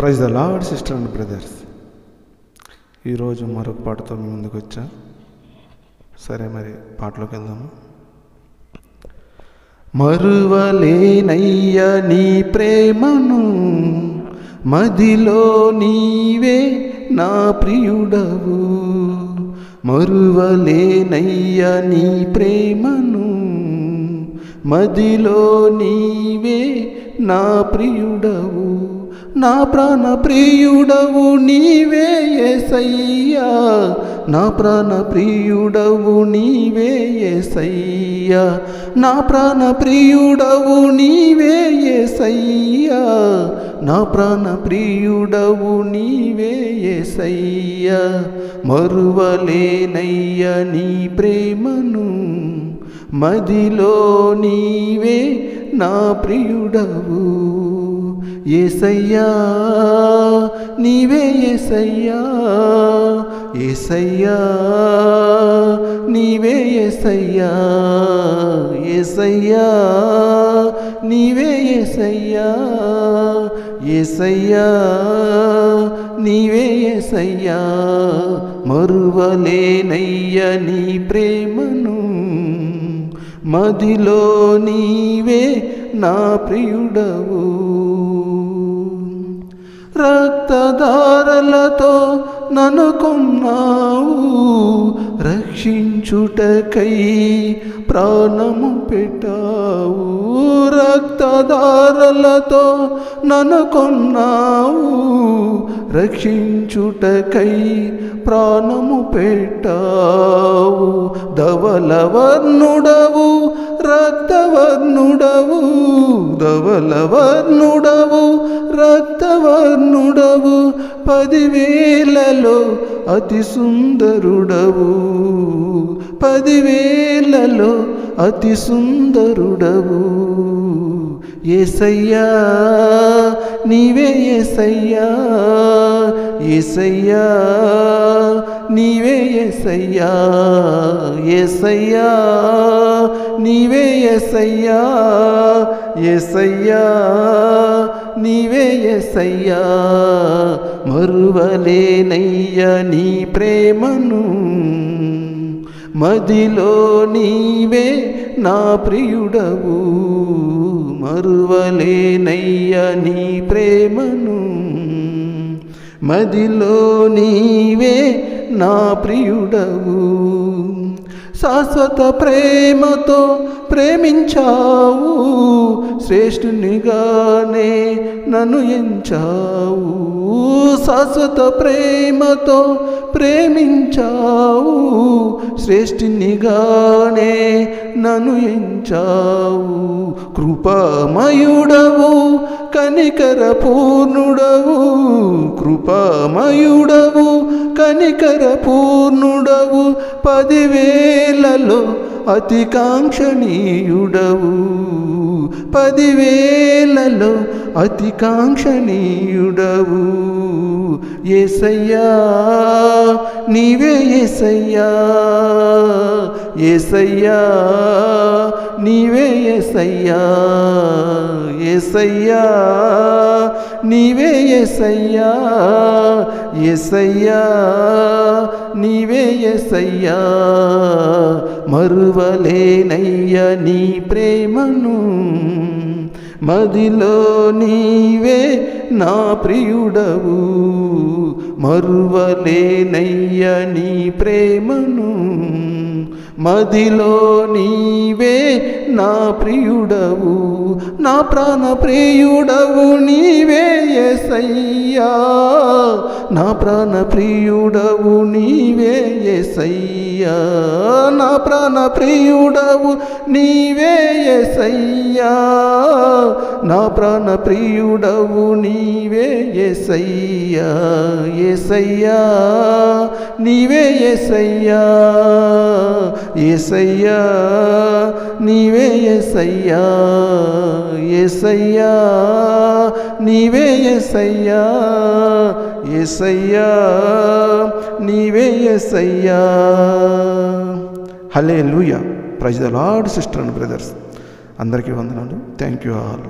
Praise the lord sister and brothers. ఈరోజు మరొక పాటతో మీ ముందుకు వచ్చా. సరే, మరి పాటలోకి వెళ్దాము. మరువలేనయ్య నీ ప్రేమను, మదిలో నీవే నా ప్రియుడవు. మరువలేనయ్య నీ ప్రేమను, మదిలో నీవే నా ప్రియుడవు. నా ప్రాణ ప్రియుడవు నీవే యేసయ్యా, నా ప్రాణ ప్రియుడవు నీవే యేసయ్యా, నా ప్రాణ ప్రియుడవు నీవే యేసయ్యా, నా ప్రాణ ప్రియుడవు నీవే యేసయ్యా. మరువలేనయ్య నీ ప్రేమను, మదిలో నీవే నా ప్రియుడవు. యేసయ్యా నీవే యేసయ్యా, యేసయ్యా నీవే యేసయ్యా, యేసయ్యా నీవే యేసయ్యా, యేసయ్యా నీవే యేసయ్యా. మరువలేనయ్య నీ ప్రేమను, మదిలో నీవే నా ప్రియుడవు. రక్తధారలతో నన్ను కొన్నావు, రక్షించుటకై ప్రాణము పెట్టావు. రక్తధారలతో నన్ను కొన్నావు, రక్షించుటకై ప్రాణము పెట్టావు. ధవలవర్ణుడవు రక్తవర్ణుడవు, ధవలవర్ణుడవు రక్తవర్ణుడవు, 10,000లో అతి సుందరుడవు, 10,000లో అతి సుందరుడవు. యేసయ్యా నీవే యేసయ్యా, యేసయ్యా నీవే యేసయ్యా, యేసయ్యా నీవే యేసయ్యా, యేసయ్యా నీవే యేసయ్యా. మరువలేనయ్య నీ ప్రేమను, మదిలో నీవే నా ప్రియుడవు. మరువలేనయ్య నీ ప్రేమను, మదిలో నీవే నా ప్రియుడవు. శాశ్వత ప్రేమతో ప్రేమించావు, శ్రేష్ఠునిగానే నన్ను ఎంచావు. శాశ్వత ప్రేమతో ప్రేమించావు, శ్రేష్ఠునిగానే నన్ను ఎంచావు. కృపామయుడవు కనికర పూర్ణుడవు, కృపామయుడవు కనికర పూర్ణుడవు, 10,000లో అతి కాంక్షణీయుడవు, 10,000లో అతి కాంక్షణీయుడవు. యేసయ్యా నీవే యేసయ్యా, యేసయ్యా నీవే యేసయ్యా, యేసయ్యా నీవే యేసయ్యా, యేసయ్యా నీవే యేసయ్యా. మరువలేనయ్య నీ ప్రేమను, మదిలో నీవే నా ప్రియుడవు. మరువలేనయ్య నీ ప్రేమను, మదిలో నీవే నా ప్రియుడవు. నా ప్రాణ ప్రియుడవు నీవే యేసయ్యా, నా ప్రాణ ప్రియుడవు నీవే యేసయ్యా, నా ప్రాణ ప్రియుడవు నీవే యేసయ్యా, నా ప్రాణ ప్రియుడవు నీవే యేసయ్యా, యేసయ్యా నీవే యేసయ్యా, యేసయ్యా నీవే యేసయ్యా, యేసయ్యా నీవే యేసయ్యా, యేసయ్యా నీవే యేసయ్యా. Hallelujah. Praise the lord sister and brothers. అందరికీ వందనాలు. Thank you all.